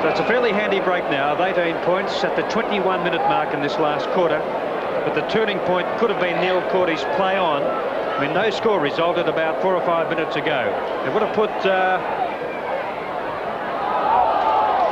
So it's a fairly handy break now of 18 points at the 21-minute mark in this last quarter. But the turning point could have been Neil Cordy's play on. I mean, no score resulted about 4 or 5 minutes ago. It would have put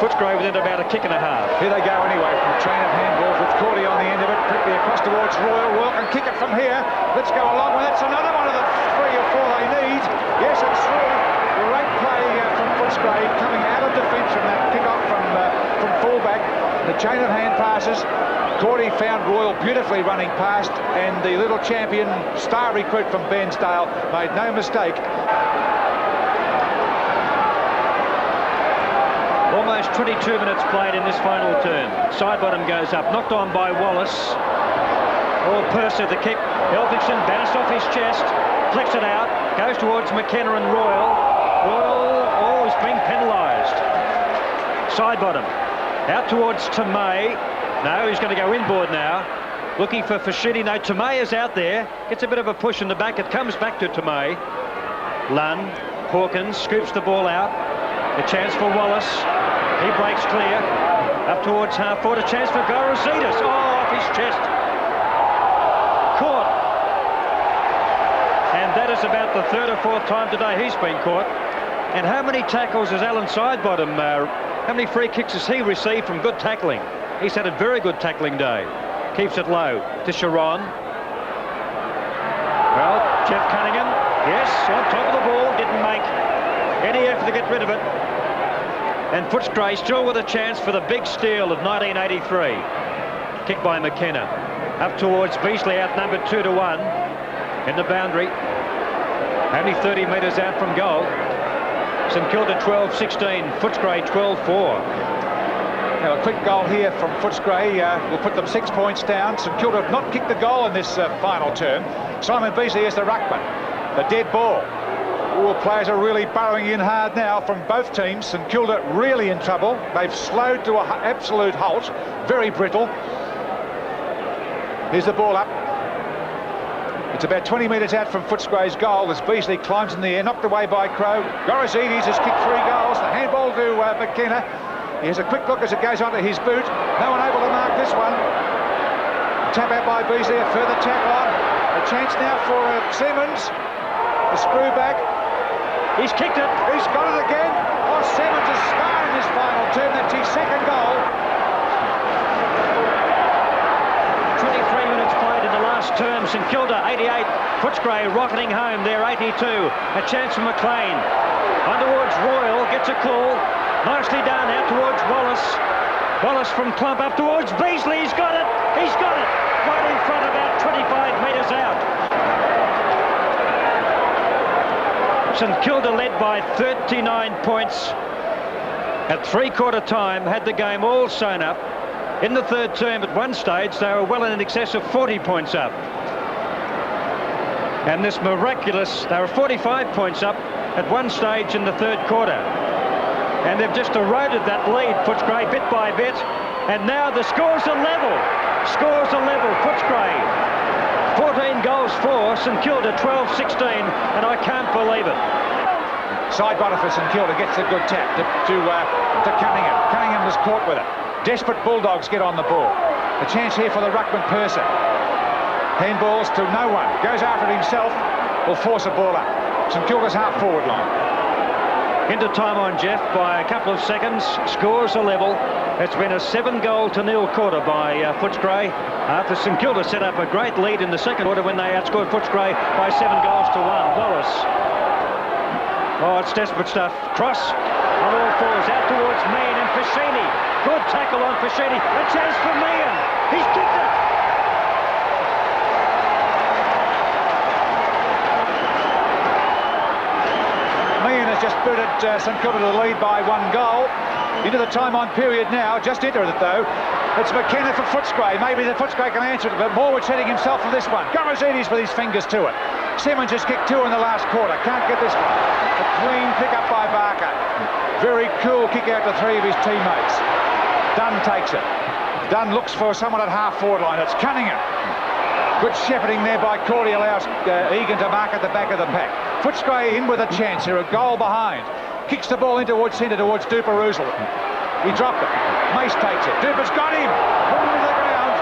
Footscray within about a kick and a half. Here they go anyway from train of handballs with Cordy on the end of it. Quickly across towards Royal. Royal can kick it from here. Let's go along with it. It's another one of the 3 or 4 they need. Yes, it's through. Great play from Footscray coming out of defence from that kick-off from fullback. The chain of hand passes. Cordy found Royal beautifully running past, and the little champion, star recruit from Bairnsdale, made no mistake. Almost 22 minutes played in this final turn. Side bottom goes up, knocked on by Wallace. Or Purser, the kick. Elphickson bounced off his chest, flicks it out, goes towards McKenna and Royal. Royal, oh, he's being penalised. Side bottom, out towards Tomei. No, he's going to go inboard now. Looking for Fashini. No, Tomei is out there. Gets a bit of a push in the back. It comes back to Tomei. Lunn, Hawkins scoops the ball out. A chance for Wallace. He breaks clear. Up towards half forward. A chance for Gorosidis. Oh, off his chest. Caught. And that is about the 3rd or 4th time today he's been caught. And how many tackles has Alan Sidebottom, how many free kicks has he received from good tackling? He's had a very good tackling day. Keeps it low to Sharon. Well, Jeff Cunningham, yes, on top of the ball, didn't make any effort to get rid of it. And Footscray still with a chance for the big steal of 1983. Kick by McKenna. Up towards Beasley, outnumbered 2-1 in the boundary. Only 30 metres out from goal. St Kilda 12-16, Footscray 12-4. Now a quick goal here from Footscray will put them 6 points down. St Kilda have not kicked a goal in this final term. Simon Beasley is the ruckman. The dead ball. All players are really burrowing in hard now from both teams. St Kilda really in trouble. They've slowed to an absolute halt. Very brittle. Here's the ball up. It's about 20 metres out from Footscray's goal as Beasley climbs in the air, knocked away by Crow. Gorosidis has kicked 3 goals. The handball to McKenna. He has a quick look as it goes onto his boot. No one able to mark this one. Tap out by Beasley, a further tap on. A chance now for Simmons. The screw back. He's kicked it. He's got it again. Oh, Simmons has scored in his final term. That's his 2nd goal. 23 minutes played in the last term. St Kilda 88. Footscray rocketing home there 82. A chance for McLean. On towards Royal. Gets a call. Nicely done out towards Wallace. Wallace from Clump up towards Beasley. He's got it. He's got it. Right in front, about 25 metres out. St Kilda led by 39 points at three-quarter time, had the game all sewn up. In the third term at one stage, they were well in excess of 40 points up. And this miraculous, they were 45 points up at one stage in the third quarter. And they've just eroded that lead, Footscray, bit by bit. And now the scores are level. Scores are level, Footscray. 14 goals for St Kilda, 12-16, and I can't believe it. Side bottom for St Kilda, gets a good tap to Cunningham. Cunningham was caught with it. Desperate Bulldogs get on the ball. A chance here for the ruckman Purser. Handballs to no one. Goes after it himself. Will force a ball up. St Kilda's half-forward line. Into time on Jeff by a couple of seconds. Scores are level. It's been a 7-0 quarter by Footscray. After St Kilda set up a great lead in the second quarter when they outscored Footscray by 7-1. Wallace. Oh, it's desperate stuff. Cross on all fours out towards Meehan and Fashini. Good tackle on Fashini. A chance for Meehan. He's kicked it. Meehan has just booted St Kilda to the lead by 1 goal. Into the time on period now. Just entered it though. It's McKenna for Footscray. Maybe the Footscray can answer it, but Morwood's hitting himself for this one. Gomezidis with his fingers to it. Simmons has kicked 2 in the last quarter. Can't get this one. A clean pick up by Barker. Very cool kick out to 3 of his teammates. Dunn takes it. Dunn looks for someone at half-forward line. It's Cunningham. Good shepherding there by Cordy allows Egan to mark at the back of the pack. Footscray in with a chance. They're a goal behind. Kicks the ball in towards centre, towards Duper Roosel. He dropped it. Mace takes it. Duper's got him. Put him to the ground.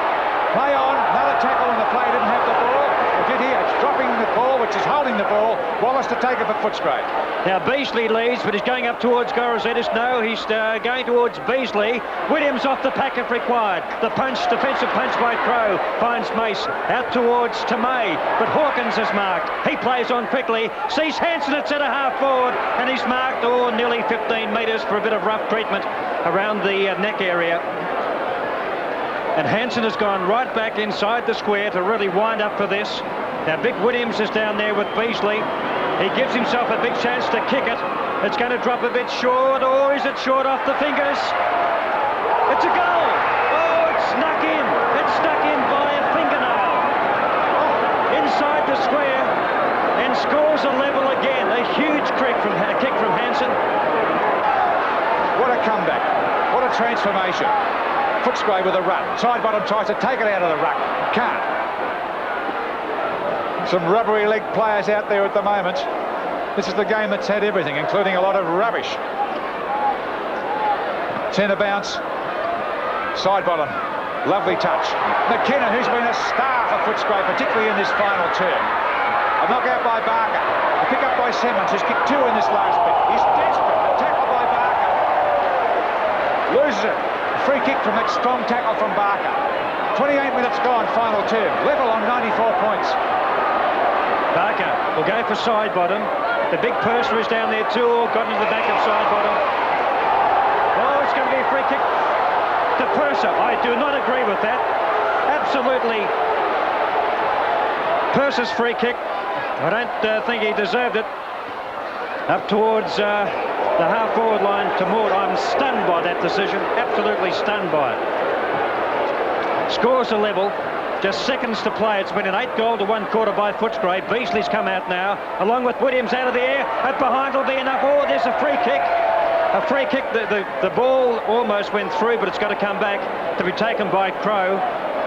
Play on. Another tackle, and the player didn't have the ball. It did here. It's dropping the ball, which is holding the ball. Wallace to take it for Footscray. Now Beasley leads, but he's going up towards Gomezidis. No, he's going towards Beasley. Williams off the pack if required. The punch, defensive punch by Crow, finds Mace out towards Tomei, but Hawkins is marked. He plays on quickly, sees Hansen at centre half forward, and he's marked nearly 15 metres for a bit of rough treatment around the neck area. And Hansen has gone right back inside the square to really wind up for this. Now Vic Williams is down there with Beasley. He gives himself a big chance to kick it. It's going to drop a bit short, or is it short off the fingers? It's a goal! Oh, it's snuck in. It's stuck in by a fingernail. Inside the square, and scores a level again. A huge kick from Hansen. What a comeback. What a transformation. Footscray with a run. Side bottom tries to take it out of the ruck. Can't. Some rubbery leg players out there at the moment. This is the game that's had everything, including a lot of rubbish. Centre bounce. Side bottom. Lovely touch. McKenna, who's been a star for Footscray, particularly in this final term. A knockout by Barker. A pick up by Simmons, who's kicked 2 in this last bit. He's desperate. A tackle by Barker. Loses it. A free kick from that strong tackle from Barker. 28 minutes gone, final term. Level on 94 points. Barker will go for side bottom. The big Purser is down there too, got into the back of side bottom. Oh, it's going to be a free kick to Purser. I do not agree with that. Absolutely. Purser's free kick. I don't think he deserved it. Up towards the half-forward line to Maud. I'm stunned by that decision. Absolutely stunned by it. Scores are level. Just seconds to play. It's been an 8-1 quarter by Footscray. Beasley's come out now, along with Williams out of the air. Up behind will be enough. Oh, there's a free kick. A free kick. The ball almost went through, but it's got to come back to be taken by Crow.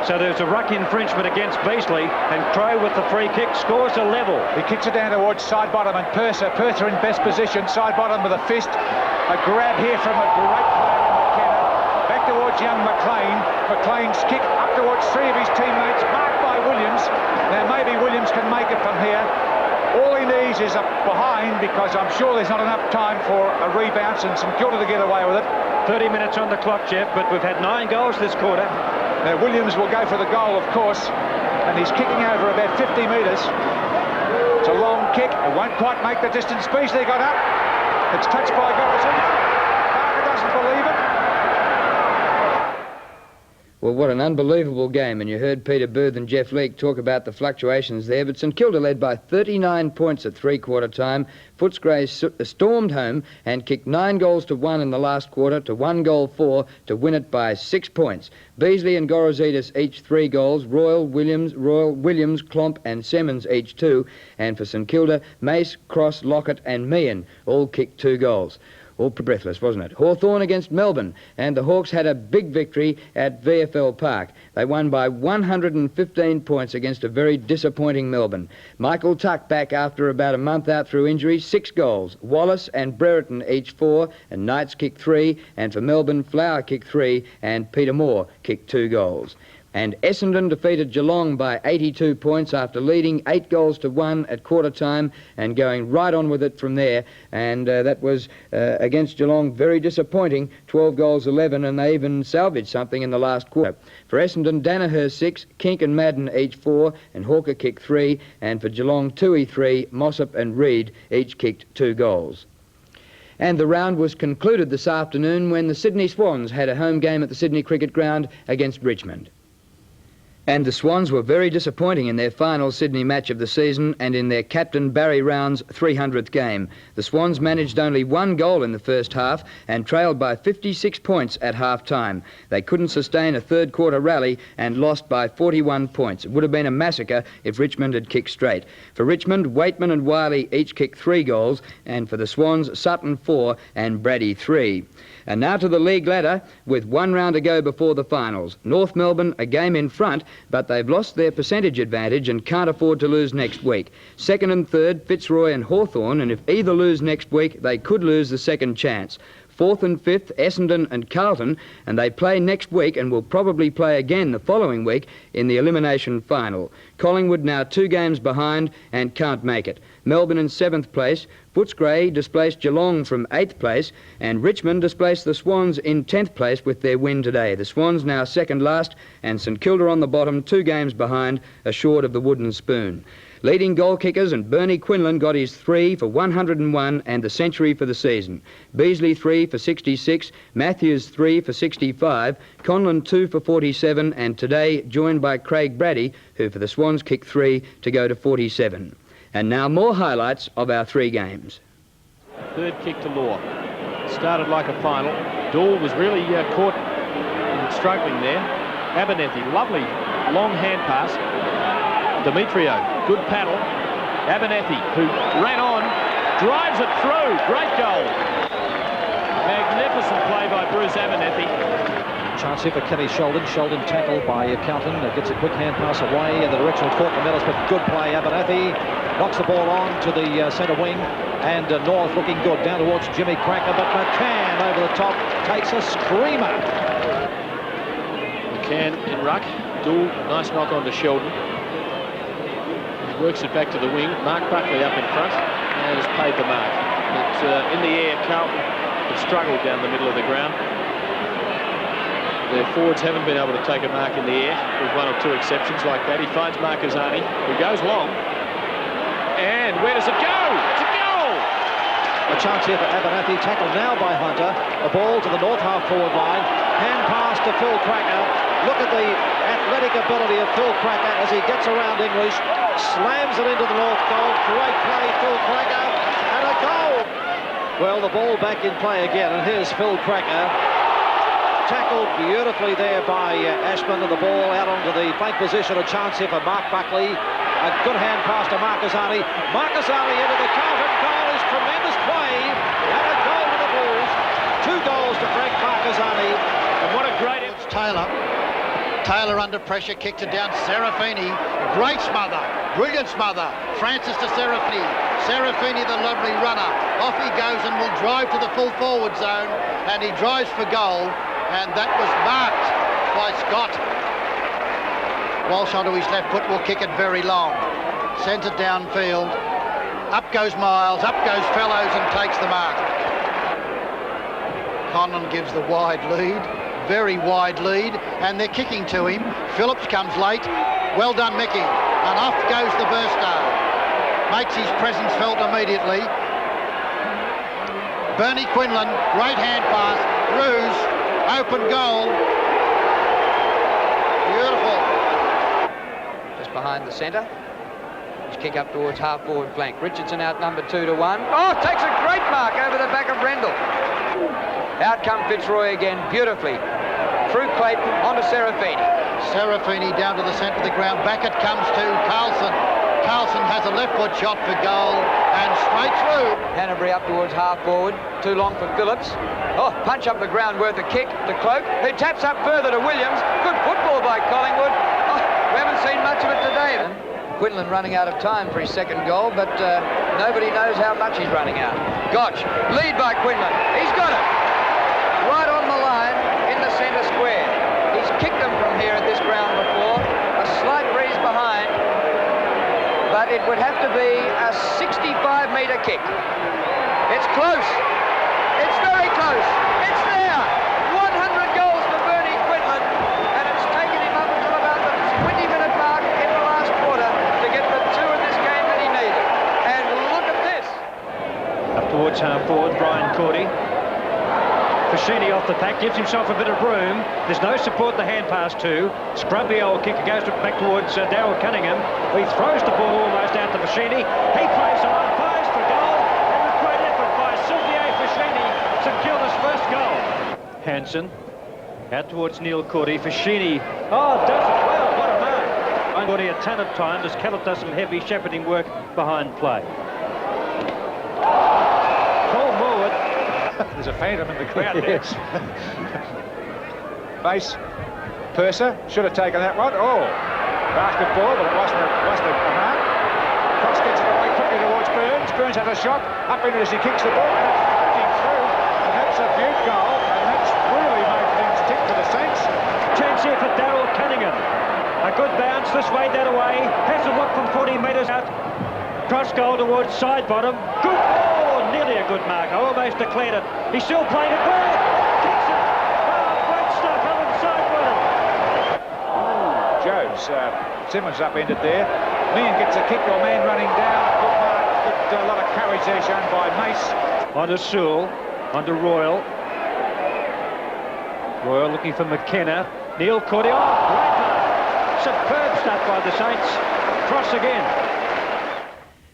So there's a ruck infringement against Beasley, and Crow with the free kick. Scores a level. He kicks it down towards side bottom, and Purser in best position. Side bottom with a fist. A grab here from a great player in McKenna. Back towards young McLean. McLean's kick up towards 3 of his teammates, marked by Williams. Now maybe Williams can make it from here. All he needs is up behind, because I'm sure there's not enough time for a rebound and St Kilda to get away with it. 30 minutes on the clock, Jeff, but we've had 9 goals this quarter. Now Williams will go for the goal, of course, and he's kicking over about 50 metres. It's a long kick. It won't quite make the distance. Beasley got up. It's touched by Gomezidis. Barker doesn't believe it. Well, what an unbelievable game, and you heard Peter Booth and Jeff Leake talk about the fluctuations there, but St Kilda led by 39 points at three-quarter time. Footscray stormed home and kicked 9 goals to 1 in the last quarter to 1 goal 4 to win it by 6 points. Beasley and Gorozidis each 3 goals, Royal, Williams, Klomp and Simmons each 2, and for St Kilda, Mace, Cross, Lockett and Meehan all kicked 2 goals. All breathless, wasn't it? Hawthorn against Melbourne, and the Hawks had a big victory at VFL Park. They won by 115 points against a very disappointing Melbourne. Michael Tuck back after about a month out through injury, 6 goals. Wallace and Brereton each 4, and Knights kicked 3, and for Melbourne, Flower kicked 3, and Peter Moore kicked 2 goals. And Essendon defeated Geelong by 82 points after leading 8 goals to 1 at quarter time and going right on with it from there. And that was against Geelong very disappointing, 12 goals 11, and they even salvaged something in the last quarter. For Essendon, Danaher 6, Kink and Madden each 4, and Hawker kicked 3, and for Geelong, Toohey 3, Mossop and Reid each kicked 2 goals. And the round was concluded this afternoon when the Sydney Swans had a home game at the Sydney Cricket Ground against Richmond. And the Swans were very disappointing in their final Sydney match of the season and in their captain Barry Round's 300th game. The Swans managed only 1 goal in the first half and trailed by 56 points at half-time. They couldn't sustain a third-quarter rally and lost by 41 points. It would have been a massacre if Richmond had kicked straight. For Richmond, Waitman and Wiley each kicked 3 goals, and for the Swans, Sutton 4 and Brady 3. And now to the league ladder with 1 round to go before the finals. North Melbourne a game in front, but they've lost their percentage advantage and can't afford to lose next week. Second and third, Fitzroy and Hawthorn, and if either lose next week, they could lose the second chance. Fourth and fifth, Essendon and Carlton, and they play next week and will probably play again the following week in the elimination final. Collingwood now 2 games behind and can't make it. Melbourne in 7th place, Footscray displaced Geelong from 8th place, and Richmond displaced the Swans in 10th place with their win today. The Swans now second last, and St Kilda on the bottom, 2 games behind, short of the wooden spoon. Leading goal kickers, and Bernie Quinlan got his 3 for 101 and the century for the season. Beasley 3 for 66, Matthews 3 for 65, Conlon 2 for 47, and today joined by Craig Brady, who for the Swans kicked 3 to go to 47. And now more highlights of our 3 games. Third kick to Law. Started like a final. Dahl was really caught struggling there. Abernethy, lovely long hand pass. Demetrio, good paddle. Abernethy, who ran on, drives it through. Great goal. Magnificent play by Bruce Abernethy. Chance here for Kenny Sheldon. Sheldon tackled by Carlton. Gets a quick hand pass away in the direction of Courtney Mellis, but good play. Abernethy knocks the ball on to the centre wing, and North looking good down towards Jimmy Cracker, but McCann over the top takes a screamer. McCann in ruck. Dool, nice knock on to Sheldon. He works it back to the wing. Mark Buckley up in front and has paid the mark. But in the air, Carlton have struggled down the middle of the ground. Their forwards haven't been able to take a mark in the air, with 1 or 2 exceptions like that. He finds Marcazani, who goes long. And where does it go? It's a goal! A chance here for Abernethy, tackled now by Hunter. A ball to the north half forward line. Hand pass to Phil Cracker. Look at the athletic ability of Phil Cracker as he gets around English. Slams it into the north goal. Great play, Phil Cracker. And a goal! Well, the ball back in play again. And here's Phil Cracker. Tackled beautifully there by Ashman, and the ball out onto the flank position. A chance here for Mark Buckley. A good hand pass to Marcazani. Marcazani into the Carlton goal is tremendous play. And a goal to the Blues. 2 goals to Frank Marcazani. And what a great... It's Taylor. Taylor under pressure, kicked it down. Serafini, great smother. Brilliant smother. Francis to Serafini. Serafini, the lovely runner. Off he goes and will drive to the full forward zone. And he drives for goal. And that was marked by Scott. Walsh onto his left foot will kick it very long. Sends it downfield. Up goes Miles, up goes Fellows and takes the mark. Conlon gives the wide lead, very wide lead, and they're kicking to him. Phillips comes late. Well done, Mickey. And off goes the Burstow. Makes his presence felt immediately. Bernie Quinlan, great hand pass. Ruse. Open goal. behind the centre. His kick up towards half-forward flank. Richardson outnumbered 2-1. Oh, takes a great mark over the back of Rendell. Out come Fitzroy again, beautifully. Through Clayton, onto Serafini. Serafini down to the centre of the ground. Back it comes to Carlton. Carlton has a left foot shot for goal and straight through. Hanbury up towards half-forward. Too long for Phillips. Oh, punch up the ground worth a kick to Cloak, who taps up further to Williams. Good football by Collingwood. Oh, we haven't seen much of it today. Quinlan running out of time for his second goal, but nobody knows how much he's running out. Gotch, lead by Quinlan. He's got it. Right on the line in the centre square. He's kicked them from here at this ground before. A slight breeze behind, but it would have to be a 65-metre kick. It's close. It's very close. It's there. 100 goals for Bernie Quinlan, and it's taken him up until about the 20-minute mark in the last quarter to get the 2 in this game that he needed. And look at this. Up towards half-forward, Brian Cordy. Fashini off the pack, gives himself a bit of room. There's no support the hand pass to. Scrubby old kick, goes back towards Darryl Cunningham. He throws the ball almost out to Fashini. He plays on, fires for goal, and a great effort by Sylvier Fashini, St Kilda's first goal. Hansen out towards Neil Cordy. Fashini, oh, does it well, what a mark. Cordy a ton of time as Kellett does some heavy shepherding work behind play. Paul Morwood. There's a phantom in the crowd. Yes. Base. Purser should have taken that one. Oh, basketball, but it wasn't a mark. Cross gets it away quickly towards Burns. Burns has a shot up in it as he kicks the ball, and it's floating through. And that's a beaut goal, and that's really made things tick for the Saints. Chance here for Darryl Cunningham. A good bounce this way, that away. Has a look from 40 metres out. Cross goal towards side bottom. Good ball, nearly a good mark. I almost declared it. He's still playing it well. Kicks it. Oh, great stuff up inside bottom. Jones, Simmons upended there. Meehan gets a kick, or man running down. Good mark. Good, a lot of courage there shown by Mace. On to Sewell, on to Royal. Royal looking for McKenna. Neil Cordy. Oh, great mark. Superb stuff by the Saints. Cross again.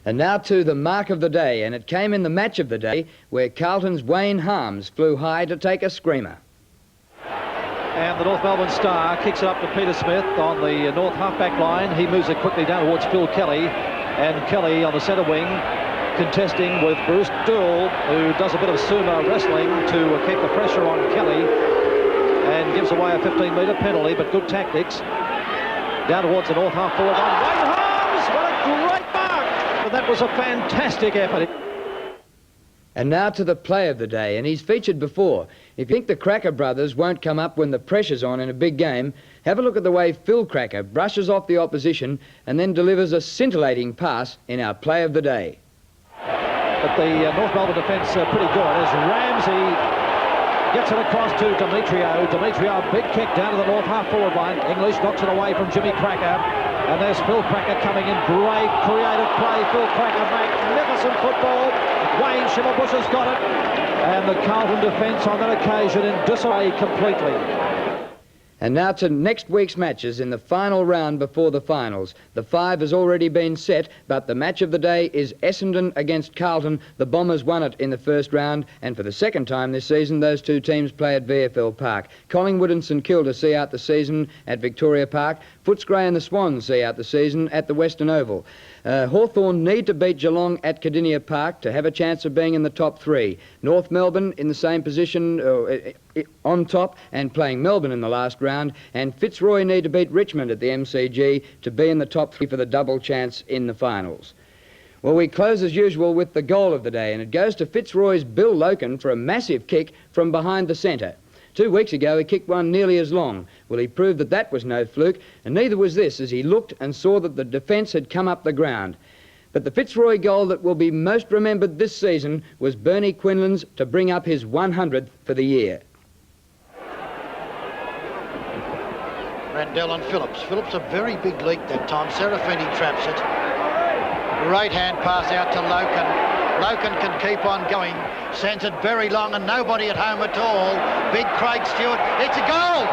And now to the mark of the day, and it came in the match of the day where Carlton's Wayne Harms flew high to take a screamer. And the North Melbourne star kicks it up to Peter Smith on the north half-back line. He moves it quickly down towards Phil Kelly, and Kelly on the centre wing contesting with Bruce Dool, who does a bit of sumo wrestling to keep the pressure on Kelly and gives away a 15-metre penalty, but good tactics. Down towards the north half-forward line. Wayne Harms, what a great mark! That was a fantastic effort. And now to the play of the day, and he's featured before. If you think the Cracker brothers won't come up when the pressure's on in a big game, have a look at the way Phil Cracker brushes off the opposition and then delivers a scintillating pass in our play of the day. But the North Melbourne defence are pretty good as Ramsey gets it across to Demetrio. Demetrio, big kick down to the north half-forward line. English knocks it away from Jimmy Cracker. And there's Phil Cracker coming in. Great creative play. Phil Cracker, magnificent football. Wayne Schimmelbusch has got it. And the Carlton defence on that occasion in disarray completely. And now to next week's matches in the final round before the finals. The 5 has already been set, but the match of the day is Essendon against Carlton. The Bombers won it in the first round, and for the second time this season, those two teams play at VFL Park. Collingwood and St Kilda see out the season at Victoria Park. Footscray and the Swans see out the season at the Western Oval. Hawthorn need to beat Geelong at Cardinia Park to have a chance of being in the top 3. North Melbourne in the same position on top and playing Melbourne in the last round, and Fitzroy need to beat Richmond at the MCG to be in the top 3 for the double chance in the finals. Well, we close as usual with the goal of the day, and it goes to Fitzroy's Bill Loken for a massive kick from behind the centre. 2 weeks ago, he kicked one nearly as long. Well, he proved that that was no fluke, and neither was this, as he looked and saw that the defence had come up the ground. But the Fitzroy goal that will be most remembered this season was Bernie Quinlan's to bring up his 100th for the year. Randell and Phillips. Phillips a very big leak that time. Serafini traps it. Great hand pass out to Loken. Loken can keep on going. Sends it very long and nobody at home at all. Big Craig Stewart. It's a goal!